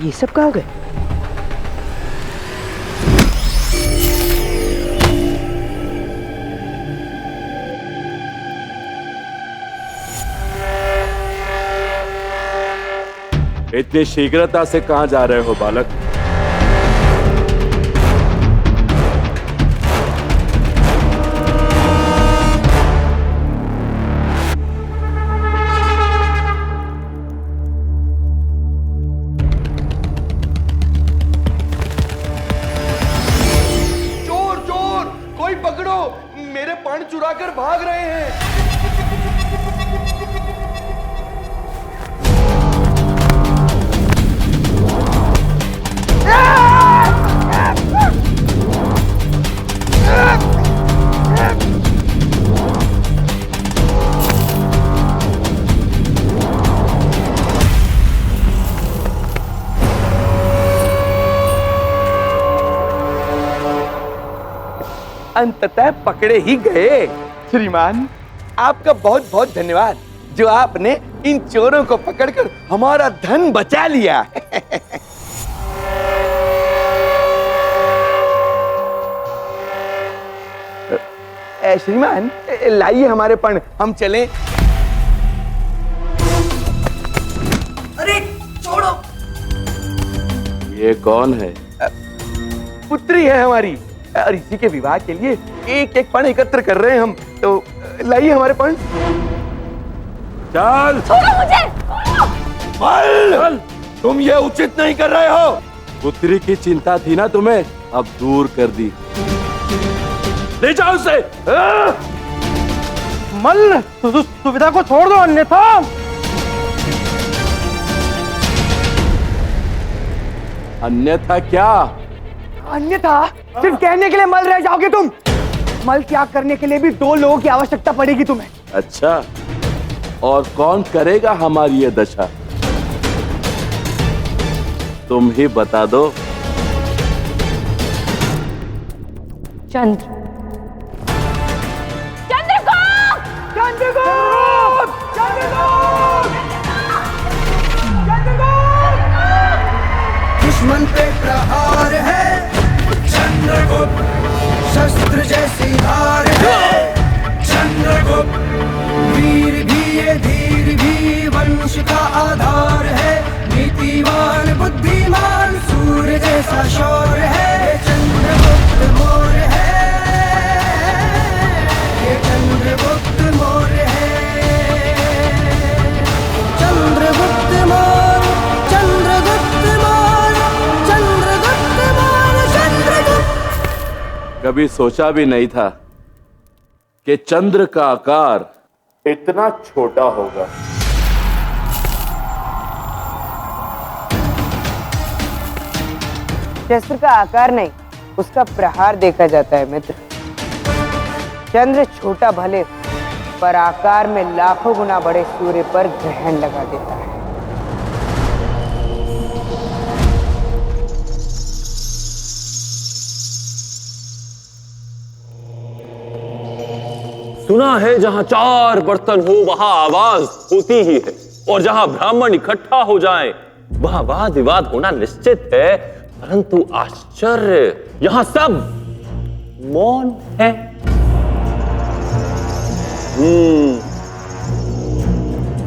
ये सब कहाँ गए? इतनी शीघ्रता से कहां जा रहे हो बालक? चोर चोर, कोई पकड़ो, मेरे पण चुरा कर भाग रहे हैं। अंततः पकड़े ही गए। श्रीमान, आपका बहुत बहुत धन्यवाद जो आपने इन चोरों को पकड़कर हमारा धन बचा लिया। श्रीमान, लाइए हमारे पण, हम चलें। अरे छोड़ो। ये कौन है? पुत्री है हमारी और इसी के विवाह के लिए एक एक पण एकत्र कर रहे हैं हम, तो लाइए हमारे पण। चल छोड़ो मुझे। चल, तुम ये उचित नहीं कर रहे हो। पुत्री की चिंता थी ना तुम्हें, अब दूर कर दी। ले जाओ उसे। मल्ल, सुविधा को छोड़ दो, अन्यथा। अन्यथा क्या? अन्यथा सिर्फ कहने के लिए मल रह जाओगे तुम। मल त्याग करने के लिए भी 2 लोगों की आवश्यकता पड़ेगी तुम्हें। अच्छा, और कौन करेगा हमारी ये दशा? तुम ही बता दो। चंद्र। चंद्रगुप्त! चंद्रगुप्त! चंद्रगुप्त! दुश्मन पे प्रहार है चंद्रगुप्त, शस्त्र जैसी धार है चंद्रगुप्त, वीर भी ये धीर भी वंश का आधार है, नीतिवान बुद्धिमान सूर्य जैसा शौर्य है, चंद्रगुप्त मौर्य है, ये चंद्रगुप्त मौर्य है, चंद्रगुप्त मौर्य, चंद्रगुप्त मौर्य, चंद्रगुप्त मौर्य, चंद्रगुप्त। कभी सोचा भी नहीं था कि चंद्र का आकार इतना छोटा होगा। शस्त्र का आकार नहीं, उसका प्रहार देखा जाता है मित्र। चंद्र छोटा भले, पर आकार में लाखों गुना बड़े सूर्य पर ग्रहण लगा देता है। सुना है जहां 4 बर्तन हो वहां आवाज होती ही है, और जहां ब्राह्मण इकट्ठा हो जाएं वहां वाद विवाद होना निश्चित है, परंतु आश्चर्य यहां सब मौन है।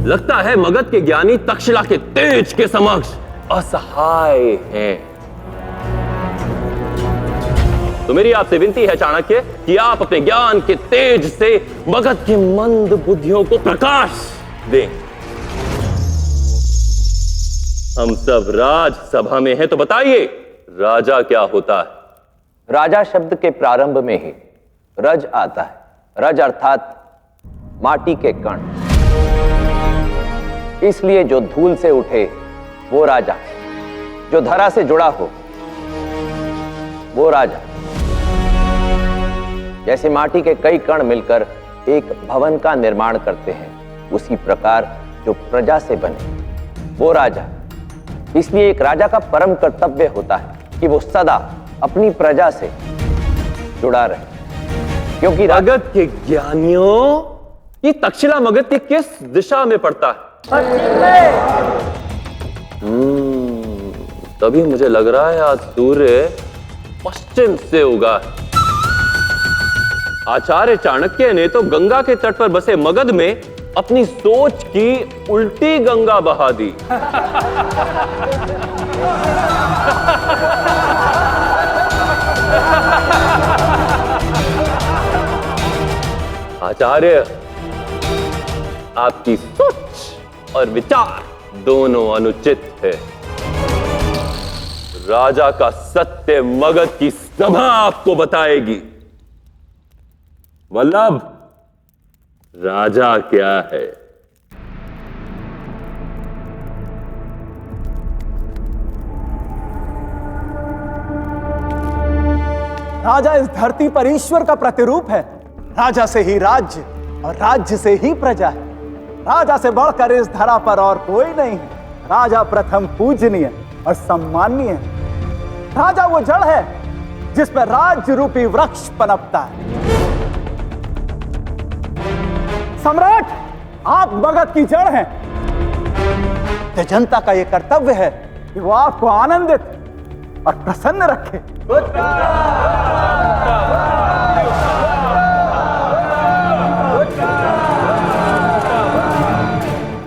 लगता है मगध के ज्ञानी तक्षशिला के तेज के समक्ष असहाय हैं। तो मेरी आपसे विनती है चाणक्य कि आप अपने ज्ञान के तेज से मगध की मंद बुद्धियों को प्रकाश दें। हम सब राजसभा में हैं, तो बताइए राजा क्या होता है? राजा शब्द के प्रारंभ में ही रज आता है। रज अर्थात माटी के कण, इसलिए जो धूल से उठे वो राजा, जो धरा से जुड़ा हो वो राजा। जैसे माटी के कई कण मिलकर एक भवन का निर्माण करते हैं, उसी प्रकार जो प्रजा से बने वो राजा। इसलिए एक राजा का परम कर्तव्य होता है कि वो सदा अपनी प्रजा से जुड़ा रहे, क्योंकि मगध के ज्ञानियों, ये तक्षशिला मगध के किस दिशा में पड़ता है? तभी मुझे लग रहा है आज सूर्य पश्चिम से उगा है। आचार्य चाणक्य ने तो गंगा के तट पर बसे मगध में अपनी सोच की उल्टी गंगा बहा दी। आचार्य, आपकी सोच और विचार दोनों अनुचित है। राजा का सत्य मगध की सभा आपको बताएगी। वल्लभ, राजा क्या है? राजा इस धरती पर ईश्वर का प्रतिरूप है। राजा से ही राज्य और राज्य से ही प्रजा है। राजा से बढ़कर इस धरा पर और कोई नहीं है। राजा प्रथम पूजनीय और सम्माननीय है। राजा वो जड़ है जिस पर राज्य रूपी वृक्ष पनपता है। सम्राट, आप मगध की जड़ हैं। तो जनता का यह कर्तव्य है कि वो आपको आनंदित और प्रसन्न रखे।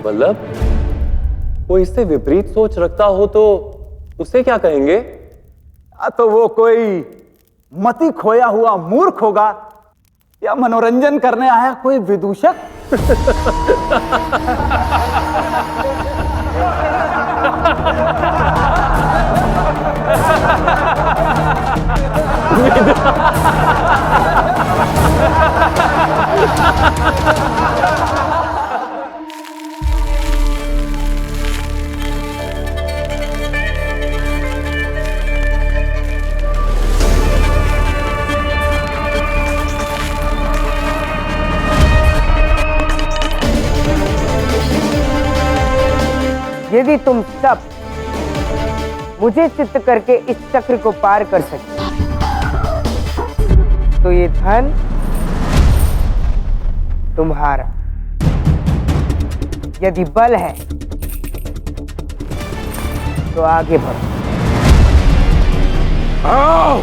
वल्लभ, कोई इससे विपरीत सोच रखता हो तो उसे क्या कहेंगे? तो वो कोई मति खोया हुआ मूर्ख होगा या मनोरंजन करने आया कोई विदूषक। यदि तुम सब मुझे चित्त करके इस चक्र को पार कर सके तो ये धन तुम्हारा। यदि बल है तो आगे बढ़ो। आओ!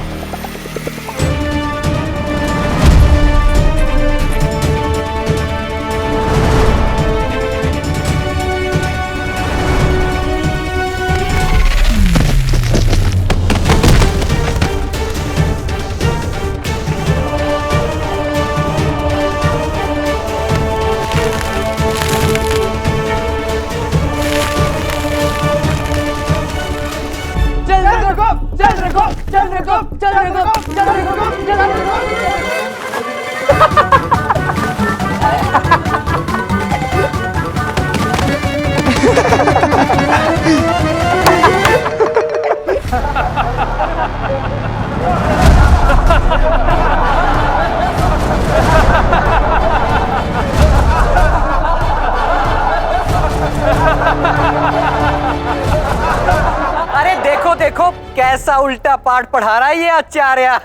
अरे देखो देखो कैसा उल्टा पाठ पढ़ा रहा है ये आचार्य।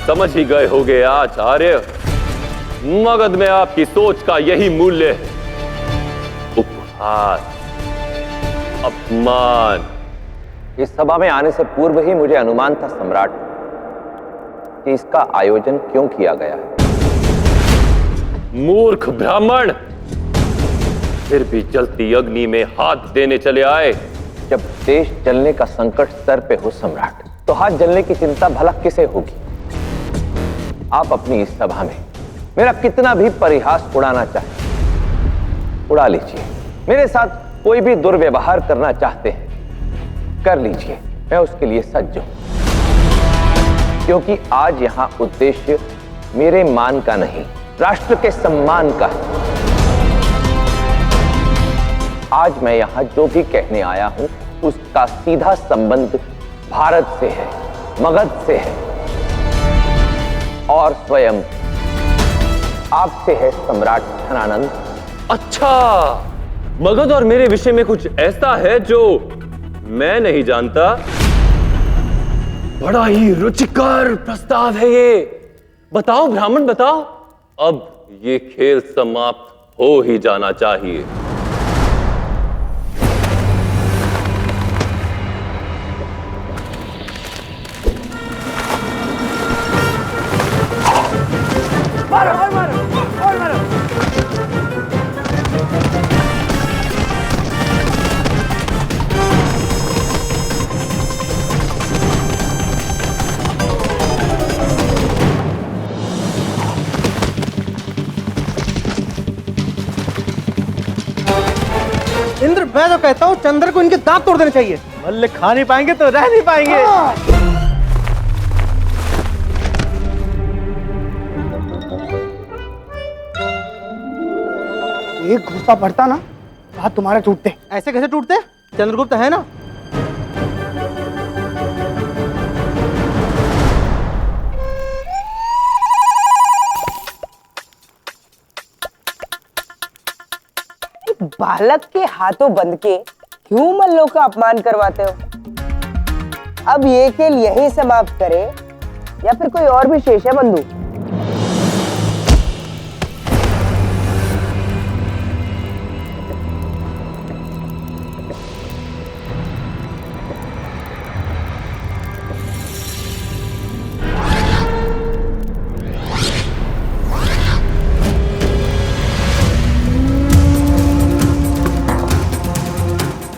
समझ ही गए होगे आचार्य, मगध में आपकी सोच का यही मूल्य है। उपहास, अपमान। इस सभा में आने से पूर्व ही मुझे अनुमान था सम्राट कि इसका आयोजन क्यों किया गया है। मूर्ख ब्राह्मण, फिर भी जलती अग्नि में हाथ देने चले आए। जब देश जलने का संकट सर पे हो सम्राट, तो हाथ जलने की चिंता भला किसे होगी। आप अपनी इस सभा में मेरा कितना भी परिहास उड़ाना चाहे उड़ा लीजिए। मेरे साथ कोई भी दुर्व्यवहार करना चाहते हैं कर लीजिए, मैं उसके लिए सज्ज हूं। क्योंकि आज यहां उद्देश्य मेरे मान का नहीं, राष्ट्र के सम्मान का है। आज मैं यहां जो भी कहने आया हूं उसका सीधा संबंध भारत से है, मगध से है और स्वयं आपसे है सम्राट धनानंद। अच्छा, मगध और मेरे विषय में कुछ ऐसा है जो मैं नहीं जानता। बड़ा ही रुचिकर प्रस्ताव है ये। बताओ ब्राह्मण बताओ, अब ये खेल समाप्त हो ही जाना चाहिए। इंद्र, मैं तो कहता हूँ चंद्र को इनके दांत तोड़ देने चाहिए। मल्ल खा नहीं पाएंगे तो रह नहीं पाएंगे। एक घुसा पड़ता ना, हाथ तुम्हारे टूटते। ऐसे कैसे टूटते? चंद्रगुप्त है ना। बालक के हाथों बंद के क्यों मल्लों का अपमान करवाते हो? अब ये खेल यहीं समाप्त करें या फिर कोई और भी शेष है बंधु?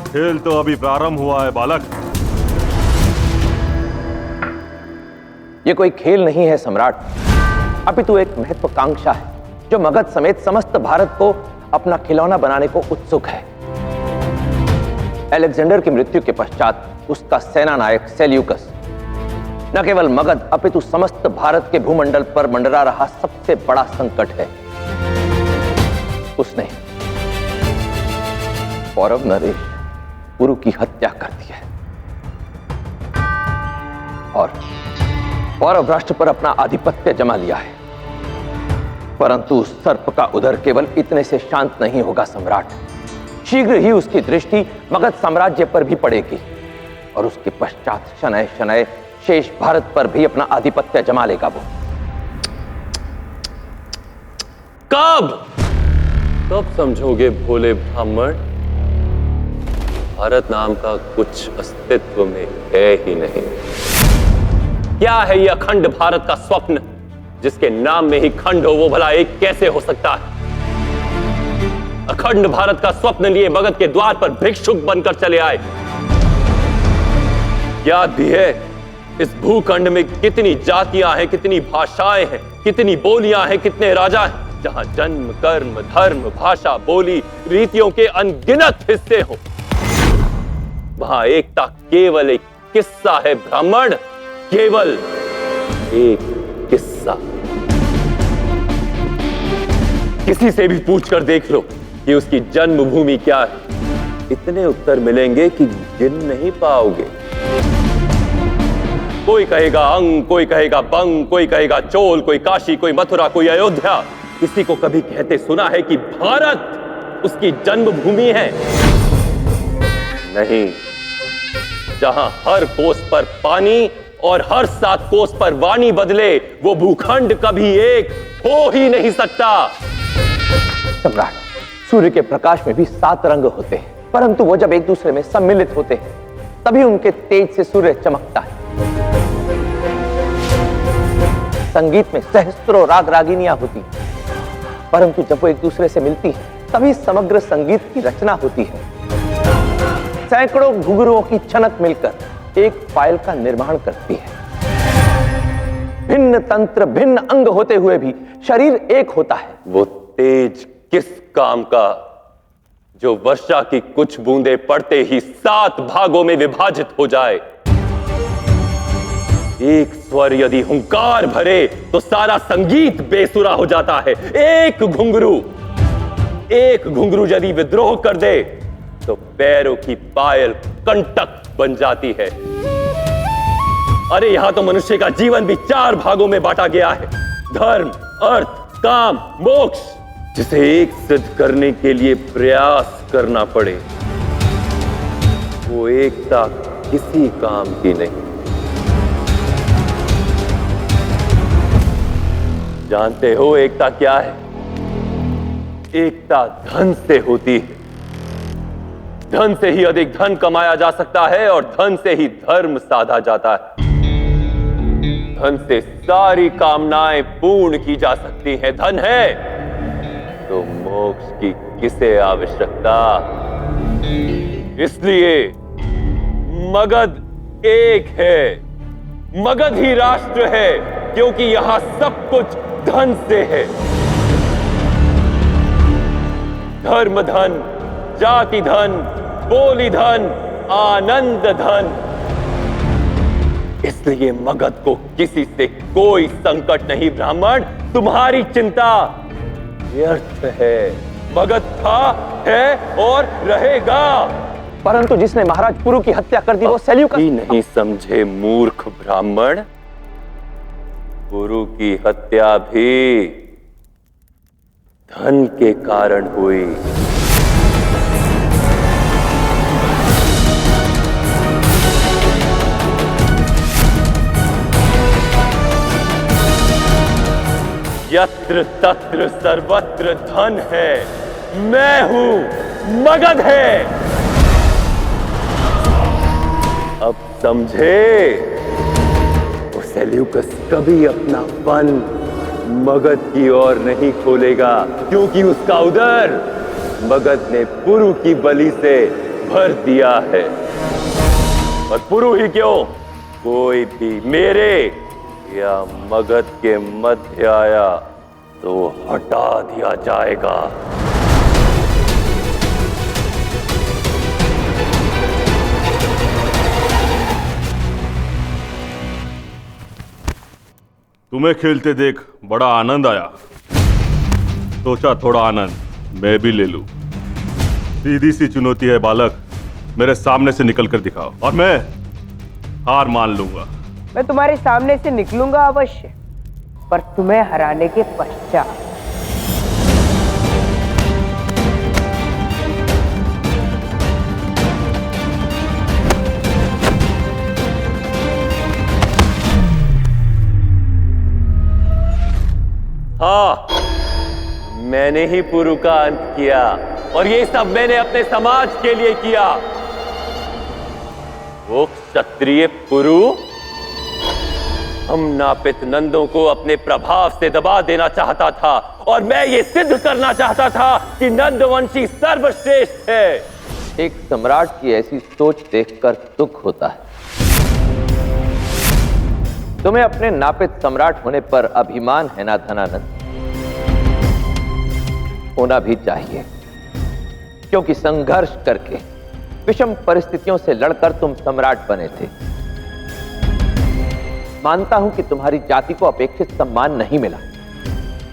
खेल तो अभी प्रारंभ हुआ है बालक। ये कोई खेल नहीं है सम्राट, अपितु एक महत्वाकांक्षा है जो मगध समेत समस्त भारत को अपना खिलौना बनाने को उत्सुक है। अलेक्जेंडर की मृत्यु के पश्चात उसका सेना नायक सेल्यूकस न केवल मगध अपितु समस्त भारत के भूमंडल पर मंडरा रहा सबसे बड़ा संकट है। उसने पौरव नरेश गुरु की हत्या कर दी है और पौरव राष्ट्र पर अपना आधिपत्य जमा लिया है। परंतु उस सर्प का उदर केवल इतने से शांत नहीं होगा सम्राट। शीघ्र ही उसकी दृष्टि मगध साम्राज्य पर भी पड़ेगी और उसके पश्चात शनय शनय शेष भारत पर भी अपना आधिपत्य जमा लेगा वो। कब समझोगे भोले ब्राह्मण, भारत नाम का कुछ अस्तित्व में है ही नहीं। क्या है यह अखंड भारत का स्वप्न जिसके नाम में ही खंड हो, वो भला एक कैसे हो सकता है? अखंड भारत का स्वप्न लिए मगध के द्वार पर भिक्षुक बनकर चले आए। याद भी है इस भूखंड में कितनी जातियां हैं, कितनी भाषाएं हैं, कितनी बोलियां हैं, कितने राजा हैं, जहां जन्म कर्म धर्म भाषा बोली रीतियों के अनगिनत हिस्से हो। वहां एकता केवल एक किस्सा है ब्राह्मण, केवल एक किस्सा। किसी से भी पूछकर देख लो कि उसकी जन्मभूमि क्या है, इतने उत्तर मिलेंगे कि गिन नहीं पाओगे। कोई कहेगा अंग, कोई कहेगा बंग, कोई कहेगा चोल, कोई काशी, कोई मथुरा, कोई अयोध्या। किसी को कभी कहते सुना है कि भारत उसकी जन्मभूमि है? नहीं, जहां हर कोस पर पानी और हर 7 कोस पर वाणी बदले, वो भूखंड कभी एक हो ही नहीं सकता। सम्राट, सूर्य के प्रकाश में भी 7 रंग होते हैं, परंतु वो जब एक दूसरे में सम्मिलित होते हैं तभी उनके तेज से सूर्य चमकता है। संगीत में सहस्त्रों राग रागिनियां होती हैं, परंतु जब वो एक दूसरे से मिलती हैं तभी समग्र संगीत की रचना होती है। सैकड़ों घुंघरुओं की छनक मिलकर एक पायल का निर्माण करती है। भिन्न तंत्र भिन्न अंग होते हुए भी शरीर एक होता है। वो तेज किस काम का जो वर्षा की कुछ बूंदें पड़ते ही 7 भागों में विभाजित हो जाए? एक स्वर यदि हुंकार भरे तो सारा संगीत बेसुरा हो जाता है। एक घुंघरू यदि विद्रोह कर दे तो पैरों की पायल कंटक बन जाती है। अरे यहां तो मनुष्य का जीवन भी 4 भागों में बांटा गया है, धर्म अर्थ काम मोक्ष, जिसे एक सिद्ध करने के लिए प्रयास करना पड़े। वो एकता किसी काम की नहीं। जानते हो एकता क्या है? एकता धन से होती है। धन से ही अधिक धन कमाया जा सकता है और धन से ही धर्म साधा जाता है। धन से सारी कामनाएं पूर्ण की जा सकती हैं। धन है तो मोक्ष की किसे आवश्यकता? इसलिए मगध एक है। मगध ही राष्ट्र है, क्योंकि यहां सब कुछ धन से है। धर्म धन, जाति धन, बोली धन, आनंद धन। इसलिए मगध को किसी से कोई संकट नहीं। ब्राह्मण, तुम्हारी चिंता व्यर्थ है। मगध था, है और रहेगा। परंतु जिसने महाराज पुरु की हत्या कर दी वो सेल्यूकस नहीं समझे मूर्ख ब्राह्मण। पुरु की हत्या भी धन के कारण हुई। यत्र तत्र सर्वत्र धन है। मैं हूं, मगध है। अब समझे? वो सेल्यूकस कभी अपना वन मगध की ओर नहीं खोलेगा, क्योंकि उसका उदर मगध ने पुरु की बलि से भर दिया है। और पुरु ही क्यों, कोई भी मेरे या मगध के मध्य आया तो हटा दिया जाएगा। तुम्हें खेलते देख बड़ा आनंद आया। सोचा थोड़ा आनंद मैं भी ले लूं। सीधी सी चुनौती है बालक, मेरे सामने से निकल कर दिखाओ और मैं हार मान लूंगा। मैं तुम्हारे सामने से निकलूंगा अवश्य, पर तुम्हें हराने के पश्चात। हाँ, मैंने ही पुरु का अंत किया और ये सब मैंने अपने समाज के लिए किया। वो क्षत्रिय पुरु हम नापित नंदों को अपने प्रभाव से दबा देना चाहता था और मैं ये सिद्ध करना चाहता था कि नंदवंशी सर्वश्रेष्ठ है। एक सम्राट की ऐसी सोच देखकर दुख होता है। तुम्हें अपने नापित सम्राट होने पर अभिमान है ना धनानंद? होना भी चाहिए, क्योंकि संघर्ष करके विषम परिस्थितियों से लड़कर तुम सम्राट बने थे। मानता हूं कि तुम्हारी जाति को अपेक्षित सम्मान नहीं मिला,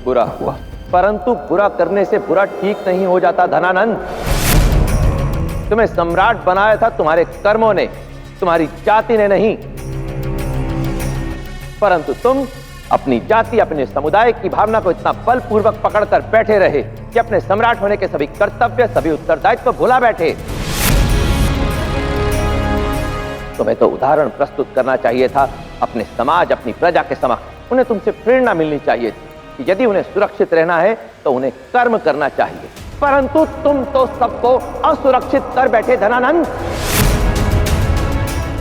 बुरा हुआ, परंतु बुरा करने से बुरा ठीक नहीं हो जाता धनानंद। तुम्हें सम्राट बनाया था तुम्हारे कर्मों ने, तुम्हारी जाति ने नहीं। परंतु तुम अपनी जाति, अपने समुदाय की भावना को इतना बलपूर्वक पकड़कर बैठे रहे कि अपने सम्राट होने के सभी कर्तव्य, सभी उत्तरदायित्व भुला बैठे। तुम्हें तो उदाहरण प्रस्तुत करना चाहिए था अपने समाज, अपनी प्रजा के समक्ष। उन्हें तुमसे प्रेरणा मिलनी चाहिए थी कि यदि उन्हें सुरक्षित रहना है तो उन्हें कर्म करना चाहिए। परंतु तुम तो सबको असुरक्षित कर बैठे धनानंद।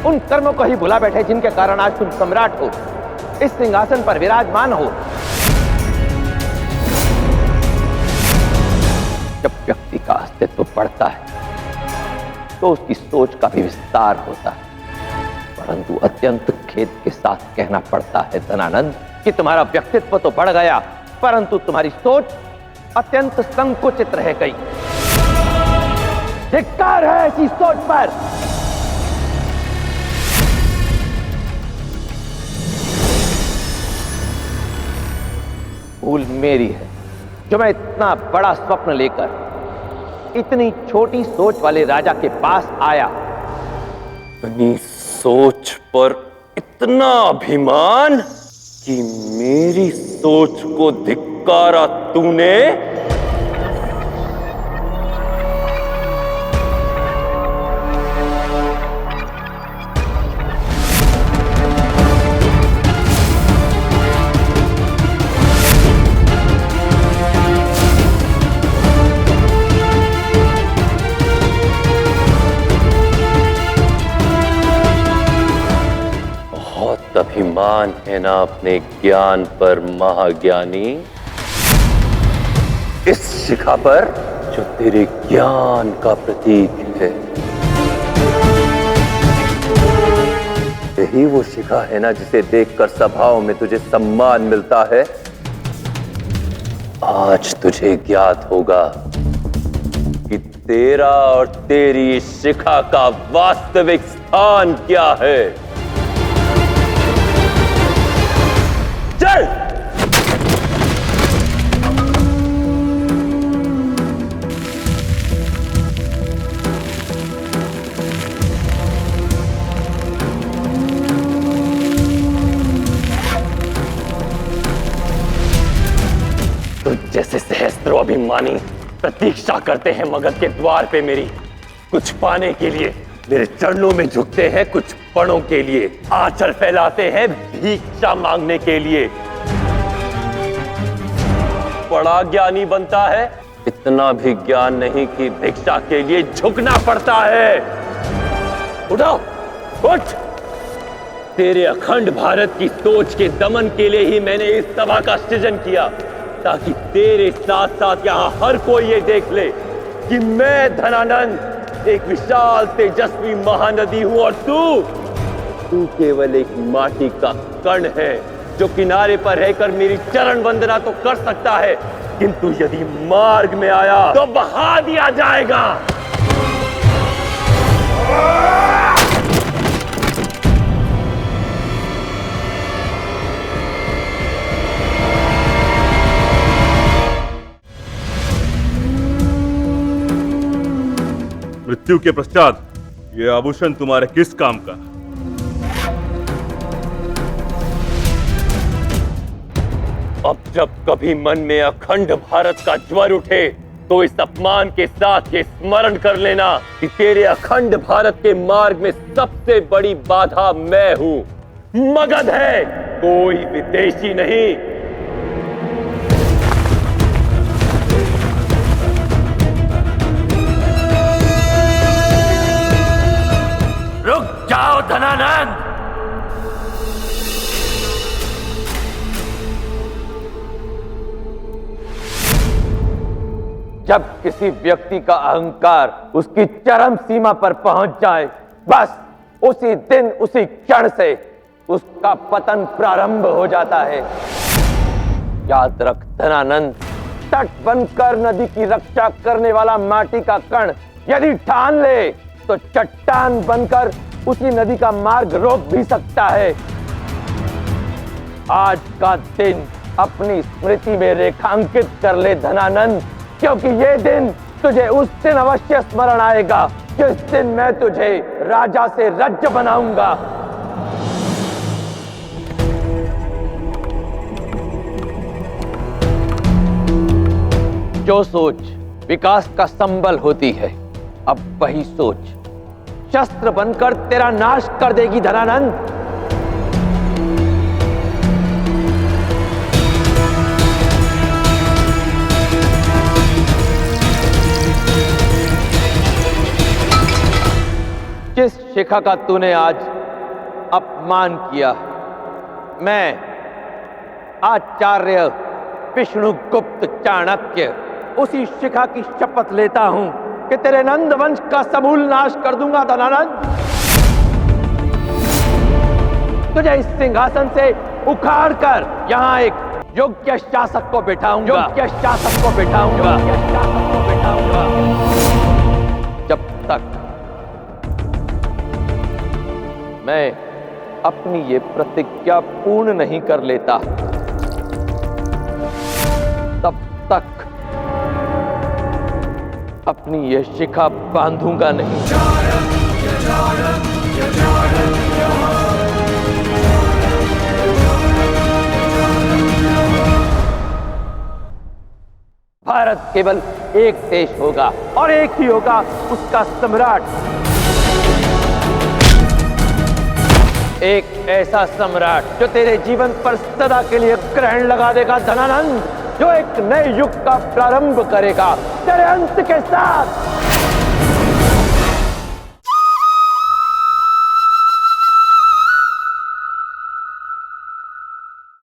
उन कर्मों को ही भुला बैठे जिनके कारण आज तुम सम्राट हो, इस सिंहासन पर विराजमान हो। जब व्यक्ति का अस्तित्व बढ़ता है तो उसकी सोच का भी विस्तार होता है। परंतु अत्यंत खेद के साथ कहना पड़ता है धनानंद कि तुम्हारा व्यक्तित्व तो बढ़ गया, परंतु तुम्हारी सोच अत्यंत संकुचित रह गई। धिक्कार है ऐसी सोच पर। भूल मेरी है जो मैं इतना बड़ा स्वप्न लेकर इतनी छोटी सोच वाले राजा के पास आया। अपनी सोच पर इतना अभिमान कि मेरी सोच को धिक्कारा तूने। अभिमान है ना अपने ज्ञान पर महाज्ञानी, इस शिखा पर जो तेरे ज्ञान का प्रतीक है। यही वो शिखा है ना जिसे देखकर सभाओं में तुझे सम्मान मिलता है। आज तुझे ज्ञात होगा कि तेरा और तेरी इस शिखा का वास्तविक स्थान क्या है। चल! तुझ जैसे सहस्त्रों अभिमानी प्रतीक्षा करते हैं मगध के द्वार पे मेरी, कुछ पाने के लिए मेरे चरणों में झुकते हैं, कुछ पणों के लिए आंचल फैलाते हैं भिक्षा मांगने के लिए। बड़ा ज्ञानी बनता है, इतना भी ज्ञान नहीं कि भिक्षा के लिए झुकना पड़ता है। उठो, उठ! तेरे अखंड भारत की सोच के दमन के लिए ही मैंने इस सभा का सृजन किया, ताकि तेरे साथ साथ यहां हर कोई ये देख ले कि मैं धनानंद एक विशाल तेजस्वी महानदी हूं और तू केवल एक माटी का कण है जो किनारे पर रहकर मेरी चरण वंदना तो कर सकता है, किंतु यदि मार्ग में आया तो बहा दिया जाएगा। मृत्यु के पश्चात ये आभूषण तुम्हारे किस काम का? अब जब कभी मन में अखंड भारत का ज्वर उठे तो इस अपमान के साथ ये स्मरण कर लेना कि तेरे अखंड भारत के मार्ग में सबसे बड़ी बाधा मैं हूं। मगध है, कोई विदेशी नहीं। रुक जाओ धनानंद। जब किसी व्यक्ति का अहंकार उसकी चरम सीमा पर पहुंच जाए, बस उसी दिन उसी क्षण से उसका पतन प्रारंभ हो जाता है। याद रख धनानंद, तट बनकर नदी की रक्षा करने वाला माटी का कण यदि ठान ले तो चट्टान बनकर उसी नदी का मार्ग रोक भी सकता है। आज का दिन अपनी स्मृति में रेखांकित कर ले धनानंद, क्योंकि ये दिन तुझे उस दिन अवश्य स्मरण आएगा जिस दिन मैं तुझे राजा से राज्य बनाऊंगा। जो सोच विकास का संबल होती है, अब वही सोच शस्त्र बनकर तेरा नाश कर देगी धनानंद। जिस शिखा का तूने आज अपमान किया, मैं आचार्य विष्णुगुप्त चाणक्य उसी शिखा की शपथ लेता हूं कि तेरे नंद वंश का समूल नाश कर दूंगा धनानंद। तुझे इस सिंहासन से उखाड़कर यहां एक योग्य शासक को बिठाऊंगा, योग्य शासक को बिठाऊंगा, शासक को बिठाऊंगा। जब तक मैं अपनी ये प्रतिज्ञा पूर्ण नहीं कर लेता, तब तक अपनी ये शिखा बांधूंगा नहीं। भारत केवल एक देश होगा और एक ही होगा उसका सम्राट। एक ऐसा सम्राट जो तेरे जीवन पर सदा के लिए ग्रहण लगा देगा धनानंद, जो एक नए युग का प्रारंभ करेगा तेरे अंत के साथ।